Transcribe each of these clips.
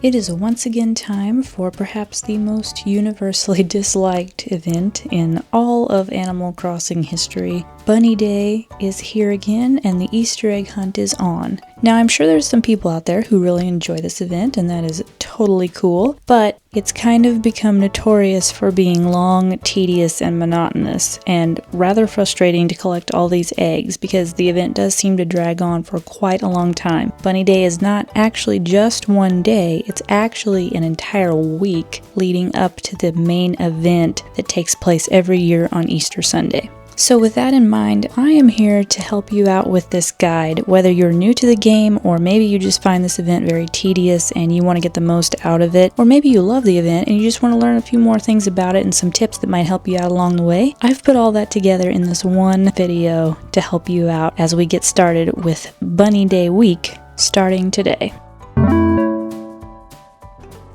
It is once again time for perhaps the most universally disliked event in all of Animal Crossing history. Bunny Day is here again and the Easter egg hunt is on. Now I'm sure there's some people out there who really enjoy this event and that is totally cool, but it's kind of become notorious for being long, tedious, and monotonous, and rather frustrating to collect all these eggs because the event does seem to drag on for quite a long time. Bunny Day is not actually just one day, it's actually an entire week leading up to the main event that takes place every year on Easter Sunday. So with that in mind, I am here to help you out with this guide, whether you're new to the game or maybe you just find this event very tedious and you want to get the most out of it, or maybe you love the event and you just want to learn a few more things about it and some tips that might help you out along the way. I've put all that together in this one video to help you out as we get started with Bunny Day week starting today.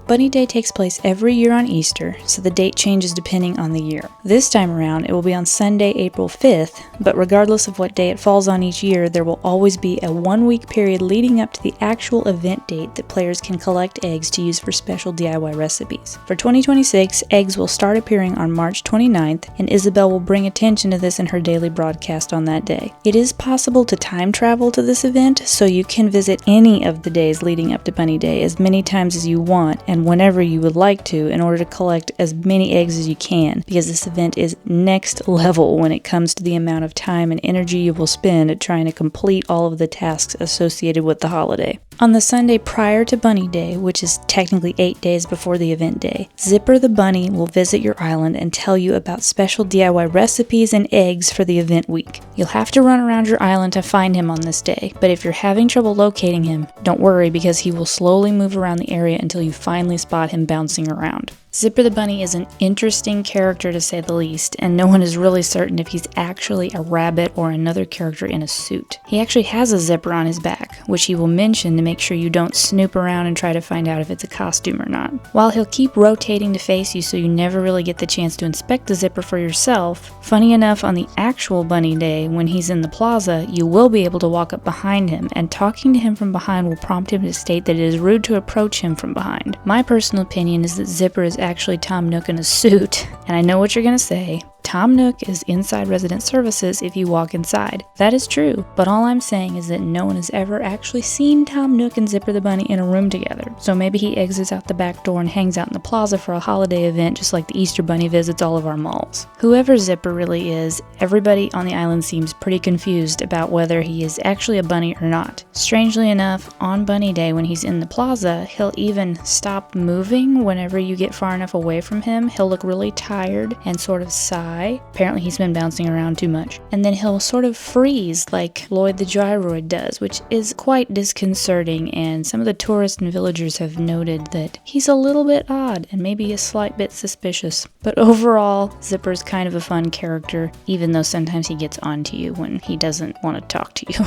Bunny Day takes place every year on Easter, so the date changes depending on the year. This time around, it will be on Sunday, April 5th, but regardless of what day it falls on each year, there will always be a 1-week period leading up to the actual event date that players can collect eggs to use for special DIY recipes. For 2026, eggs will start appearing on March 29th, and Isabelle will bring attention to this in her daily broadcast on that day. It is possible to time travel to this event, so you can visit any of the days leading up to Bunny Day as many times as you want, and whenever you would like to in order to collect as many eggs as you can, because this event is next level when it comes to the amount of time and energy you will spend trying to complete all of the tasks associated with the holiday. On the Sunday prior to Bunny Day, which is technically 8 days before the event day, Zipper the bunny will visit your island and tell you about special DIY recipes and eggs for the event week. You'll have to run around your island to find him on this day, but if you're having trouble locating him, don't worry because he will slowly move around the area until you finally spot him bouncing around. Zipper the bunny is an interesting character to say the least, and no one is really certain if he's actually a rabbit or another character in a suit. He actually has a zipper on his back, which he will mention to make sure you don't snoop around and try to find out if it's a costume or not. While he'll keep rotating to face you so you never really get the chance to inspect the zipper for yourself, funny enough, on the actual Bunny Day, when he's in the plaza, you will be able to walk up behind him, and talking to him from behind will prompt him to state that it is rude to approach him from behind. My personal opinion is that Zipper is actually Tom Nook in a suit, and I know what you're gonna say. Tom Nook is inside resident services if you walk inside. That is true, but all I'm saying is that no one has ever actually seen Tom Nook and Zipper the bunny in a room together, so maybe he exits out the back door and hangs out in the plaza for a holiday event just like the Easter Bunny visits all of our malls. Whoever Zipper really is, everybody on the island seems pretty confused about whether he is actually a bunny or not. Strangely enough, on Bunny Day when he's in the plaza, he'll even stop moving whenever you get far enough away from him. He'll look really tired and sort of sigh. Apparently he's been bouncing around too much. And then he'll sort of freeze like Lloyd the Gyroid does, which is quite disconcerting, and some of the tourists and villagers have noted that he's a little bit odd and maybe a slight bit suspicious. But overall, Zipper's kind of a fun character, even though sometimes he gets onto you when he doesn't want to talk to you.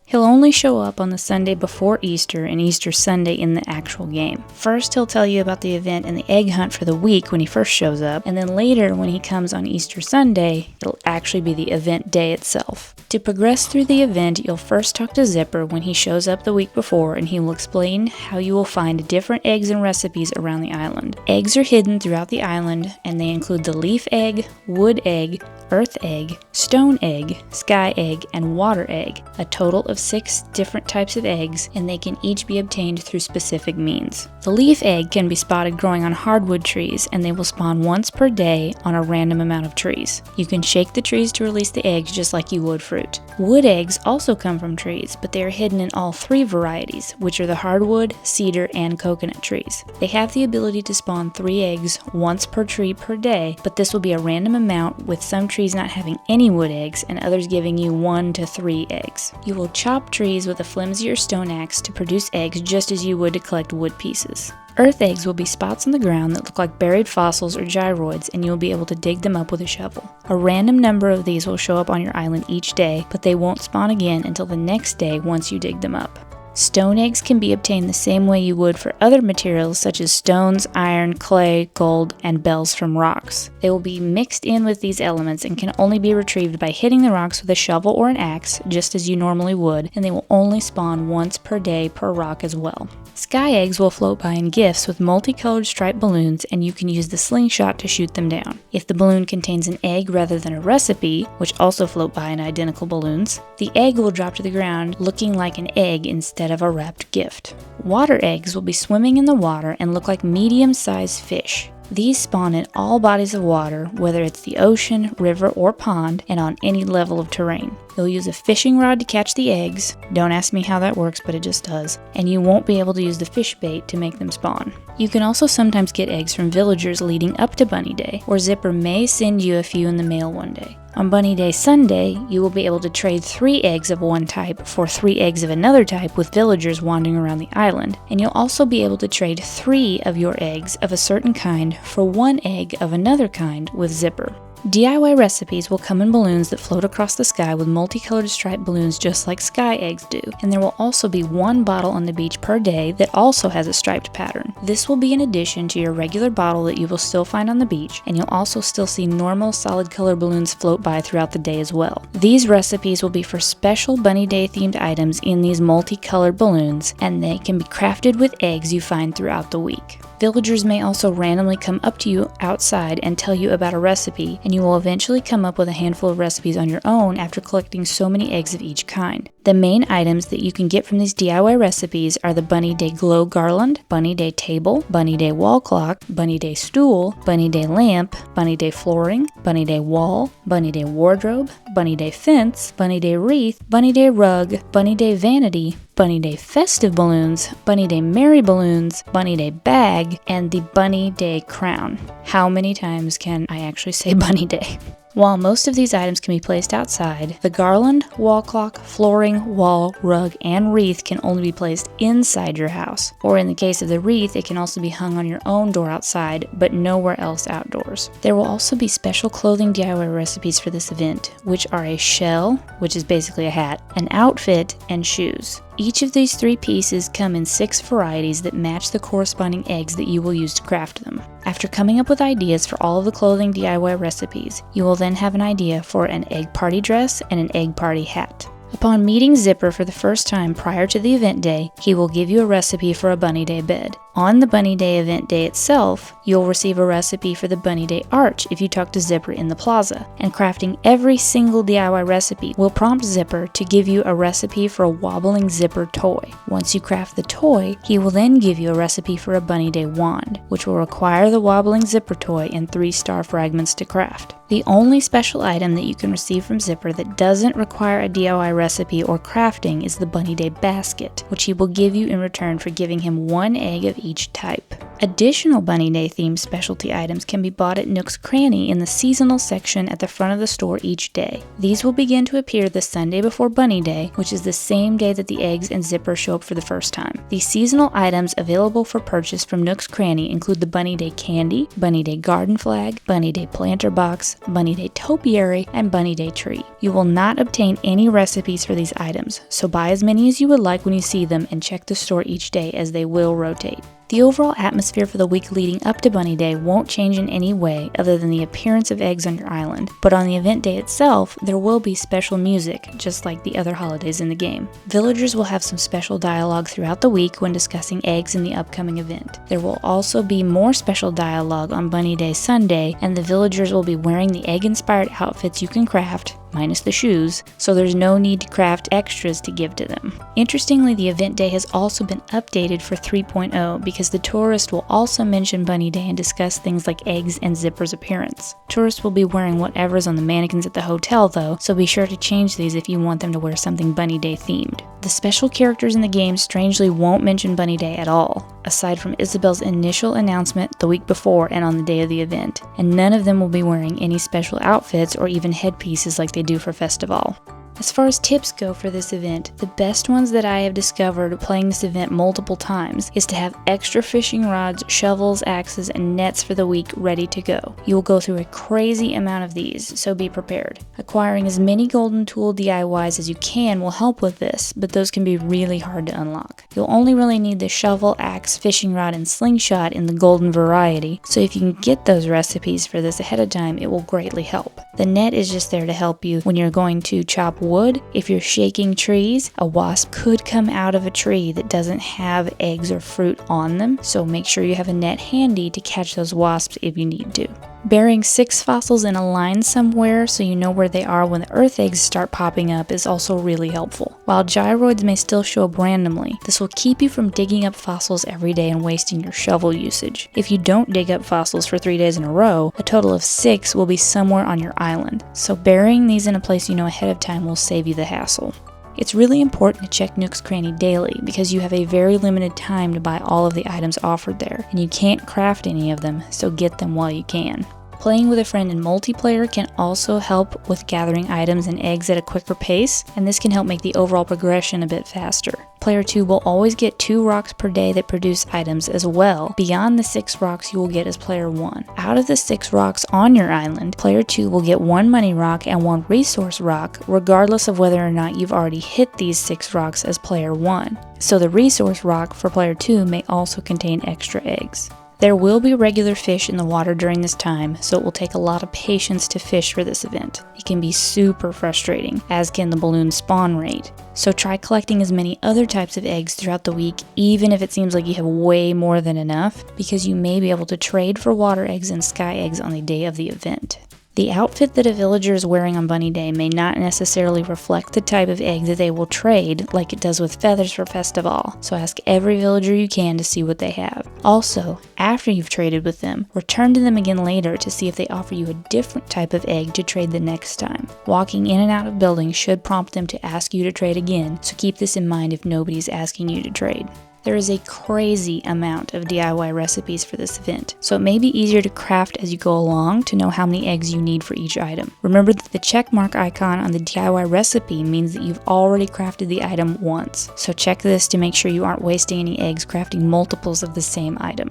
He'll only show up on the Sunday before Easter and Easter Sunday in the actual game. First, he'll tell you about the event and the egg hunt for the week when he first shows up, and then later, when he comes on Easter Sunday, it'll actually be the event day itself. To progress through the event, you'll first talk to Zipper when he shows up the week before, and he will explain how you will find different eggs and recipes around the island. Eggs are hidden throughout the island, and they include the leaf egg, wood egg, earth egg, stone egg, sky egg, and water egg, a total of 6 different types of eggs, and they can each be obtained through specific means. The leaf egg can be spotted growing on hardwood trees, and they will spawn once per day on a random amount of trees. You can shake the trees to release the eggs just like you would fruit. Wood eggs also come from trees, but they are hidden in all 3 varieties, which are the hardwood, cedar, and coconut trees. They have the ability to spawn 3 eggs once per tree per day, but this will be a random amount, with some trees not having any wood eggs and others giving you 1 to 3 eggs. You will chop trees with a flimsier stone axe to produce eggs just as you would to collect wood pieces. Earth eggs will be spots on the ground that look like buried fossils or gyroids, and you'll be able to dig them up with a shovel. A random number of these will show up on your island each day, but they won't spawn again until the next day once you dig them up. Stone eggs can be obtained the same way you would for other materials such as stones, iron, clay, gold, and bells from rocks. They will be mixed in with these elements and can only be retrieved by hitting the rocks with a shovel or an axe, just as you normally would, and they will only spawn once per day per rock as well. Sky eggs will float by in gifts with multicolored striped balloons, and you can use the slingshot to shoot them down. If the balloon contains an egg rather than a recipe, which also float by in identical balloons, the egg will drop to the ground looking like an egg instead of a wrapped gift. Water eggs will be swimming in the water and look like medium-sized fish. These spawn in all bodies of water, whether it's the ocean, river, or pond, and on any level of terrain. You'll use a fishing rod to catch the eggs. Don't ask me how that works, but it just does. And you won't be able to use the fish bait to make them spawn. You can also sometimes get eggs from villagers leading up to Bunny Day, or Zipper may send you a few in the mail one day. On Bunny Day Sunday, you will be able to trade 3 eggs of one type for 3 eggs of another type with villagers wandering around the island, and you'll also be able to trade 3 of your eggs of a certain kind for 1 egg of another kind with Zipper. DIY recipes will come in balloons that float across the sky with multicolored striped balloons just like sky eggs do, and there will also be 1 bottle on the beach per day that also has a striped pattern. This will be in addition to your regular bottle that you will still find on the beach, and you'll also still see normal solid color balloons float by throughout the day as well. These recipes will be for special Bunny Day themed items in these multicolored balloons, and they can be crafted with eggs you find throughout the week. Villagers may also randomly come up to you outside and tell you about a recipe, and you will eventually come up with a handful of recipes on your own after collecting so many eggs of each kind. The main items that you can get from these DIY recipes are the Bunny Day Glow Garland, Bunny Day Table, Bunny Day Wall Clock, Bunny Day Stool, Bunny Day Lamp, Bunny Day Flooring, Bunny Day Wall, Bunny Day Wardrobe, Bunny Day Fence, Bunny Day Wreath, Bunny Day Rug, Bunny Day Vanity, Bunny Day Festive Balloons, Bunny Day Merry Balloons, Bunny Day Bag, and the Bunny Day Crown. How many times can I actually say Bunny Day? While most of these items can be placed outside, the garland, wall clock, flooring, wall, rug, and wreath can only be placed inside your house. Or in the case of the wreath, it can also be hung on your own door outside, but nowhere else outdoors. There will also be special clothing DIY recipes for this event, which are a shell, which is basically a hat, an outfit, and shoes. Each of these 3 pieces come in 6 varieties that match the corresponding eggs that you will use to craft them. After coming up with ideas for all of the clothing DIY recipes, you will then have an idea for an egg party dress and an egg party hat. Upon meeting Zipper for the first time prior to the event day, he will give you a recipe for a Bunny Day bed. On the Bunny Day event day itself, you'll receive a recipe for the Bunny Day arch if you talk to Zipper in the plaza, and crafting every single DIY recipe will prompt Zipper to give you a recipe for a wobbling Zipper toy. Once you craft the toy, he will then give you a recipe for a Bunny Day wand, which will require the wobbling Zipper toy and 3 star fragments to craft. The only special item that you can receive from Zipper that doesn't require a DIY recipe or crafting is the Bunny Day basket, which he will give you in return for giving him 1 egg of each type. Additional Bunny Day themed specialty items can be bought at Nook's Cranny in the seasonal section at the front of the store each day. These will begin to appear the Sunday before Bunny Day, which is the same day that the eggs and Zipper show up for the first time. The seasonal items available for purchase from Nook's Cranny include the Bunny Day candy, Bunny Day garden flag, Bunny Day planter box, Bunny Day topiary, and Bunny Day tree. You will not obtain any recipes for these items, so buy as many as you would like when you see them and check the store each day as they will rotate. The overall atmosphere for the week leading up to Bunny Day won't change in any way other than the appearance of eggs on your island, but on the event day itself, there will be special music, just like the other holidays in the game. Villagers will have some special dialogue throughout the week when discussing eggs in the upcoming event. There will also be more special dialogue on Bunny Day Sunday, and the villagers will be wearing the egg-inspired outfits you can craft, minus the shoes, so there's no need to craft extras to give to them. Interestingly, the event day has also been updated for 3.0 because the tourist will also mention Bunny Day and discuss things like eggs and Zipper's appearance. Tourists will be wearing whatever's on the mannequins at the hotel though, so be sure to change these if you want them to wear something Bunny Day themed. The special characters in the game strangely won't mention Bunny Day at all, aside from Isabel's initial announcement the week before and on the day of the event, and none of them will be wearing any special outfits or even headpieces like they do for Festival. As far as tips go for this event, the best ones that I have discovered playing this event multiple times is to have extra fishing rods, shovels, axes, and nets for the week ready to go. You will go through a crazy amount of these, so be prepared. Acquiring as many golden tool DIYs as you can will help with this, but those can be really hard to unlock. You'll only really need the shovel, axe, fishing rod, and slingshot in the golden variety, so if you can get those recipes for this ahead of time, it will greatly help. The net is just there to help you when you're going to chop wood. If you're shaking trees, a wasp could come out of a tree that doesn't have eggs or fruit on them, so make sure you have a net handy to catch those wasps if you need to. Burying 6 fossils in a line somewhere so you know where they are when the earth eggs start popping up is also really helpful. While gyroids may still show up randomly, this will keep you from digging up fossils every day and wasting your shovel usage. If you don't dig up fossils for 3 days in a row, a total of 6 will be somewhere on your island, so burying these in a place you know ahead of time will save you the hassle. It's really important to check Nook's Cranny daily because you have a very limited time to buy all of the items offered there, and you can't craft any of them, so get them while you can. Playing with a friend in multiplayer can also help with gathering items and eggs at a quicker pace, and this can help make the overall progression a bit faster. Player 2 will always get 2 rocks per day that produce items as well, beyond the 6 rocks you will get as player 1. Out of the 6 rocks on your island, player 2 will get 1 money rock and 1 resource rock, regardless of whether or not you've already hit these 6 rocks as player 1. So the resource rock for player 2 may also contain extra eggs. There will be regular fish in the water during this time, so it will take a lot of patience to fish for this event. It can be super frustrating, as can the balloon spawn rate. So try collecting as many other types of eggs throughout the week, even if it seems like you have way more than enough, because you may be able to trade for water eggs and sky eggs on the day of the event. The outfit that a villager is wearing on Bunny Day may not necessarily reflect the type of egg that they will trade like it does with feathers for Festival, so ask every villager you can to see what they have. Also, after you've traded with them, return to them again later to see if they offer you a different type of egg to trade the next time. Walking in and out of buildings should prompt them to ask you to trade again, so keep this in mind if nobody's asking you to trade. There is a crazy amount of DIY recipes for this event, so it may be easier to craft as you go along to know how many eggs you need for each item. Remember that the checkmark icon on the DIY recipe means that you've already crafted the item once, so check this to make sure you aren't wasting any eggs crafting multiples of the same item.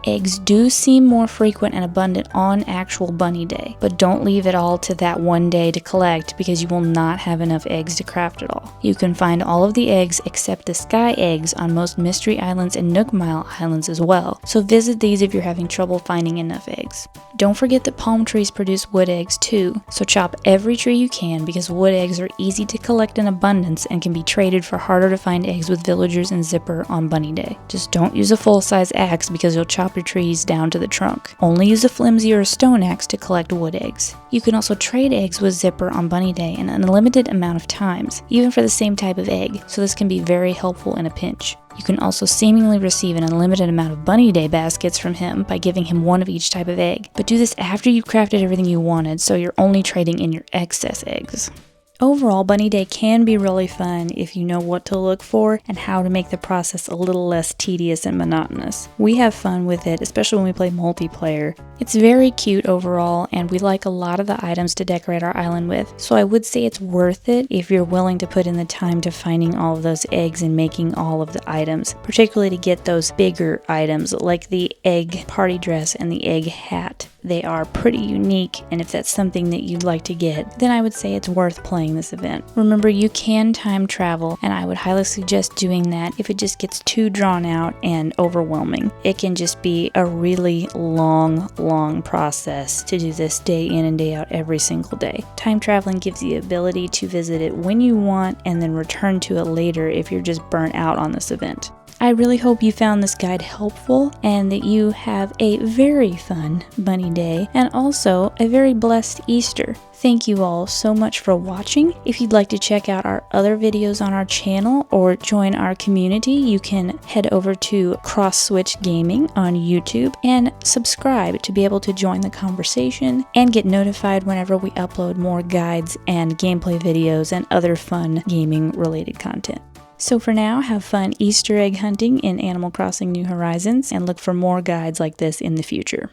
Eggs do seem more frequent and abundant on actual Bunny Day, but don't leave it all to that one day to collect because you will not have enough eggs to craft it all. You can find all of the eggs except the sky eggs on most Mystery Islands and Nook Mile Islands as well, so visit these if you're having trouble finding enough eggs. Don't forget that palm trees produce wood eggs too, so chop every tree you can because wood eggs are easy to collect in abundance and can be traded for harder to find eggs with villagers and Zipper on Bunny Day. Just don't use a full-size axe because you'll chop your trees down to the trunk. Only use a flimsy or a stone axe to collect wood eggs. You can also trade eggs with Zipper on Bunny Day an unlimited amount of times, even for the same type of egg, so this can be very helpful in a pinch. You can also seemingly receive an unlimited amount of Bunny Day baskets from him by giving him one of each type of egg, but do this after you've crafted everything you wanted, so you're only trading in your excess eggs. Overall, Bunny Day can be really fun if you know what to look for and how to make the process a little less tedious and monotonous. We have fun with it, especially when we play multiplayer. It's very cute overall, and we like a lot of the items to decorate our island with, so I would say it's worth it if you're willing to put in the time to finding all of those eggs and making all of the items, particularly to get those bigger items like the egg party dress and the egg hat. They are pretty unique, and if that's something that you'd like to get, then I would say it's worth playing this event. Remember, you can time travel, and I would highly suggest doing that if it just gets too drawn out and overwhelming. It can just be a really long process to do this day in and day out every single day. Time traveling gives you the ability to visit it when you want and then return to it later if you're just burnt out on this event. I really hope you found this guide helpful and that you have a very fun Bunny Day and also a very blessed Easter. Thank you all so much for watching. If you'd like to check out our other videos on our channel or join our community, you can head over to Cross Switch Gaming on YouTube and subscribe to be able to join the conversation and get notified whenever we upload more guides and gameplay videos and other fun gaming related content. So for now, have fun Easter egg hunting in Animal Crossing New Horizons and look for more guides like this in the future.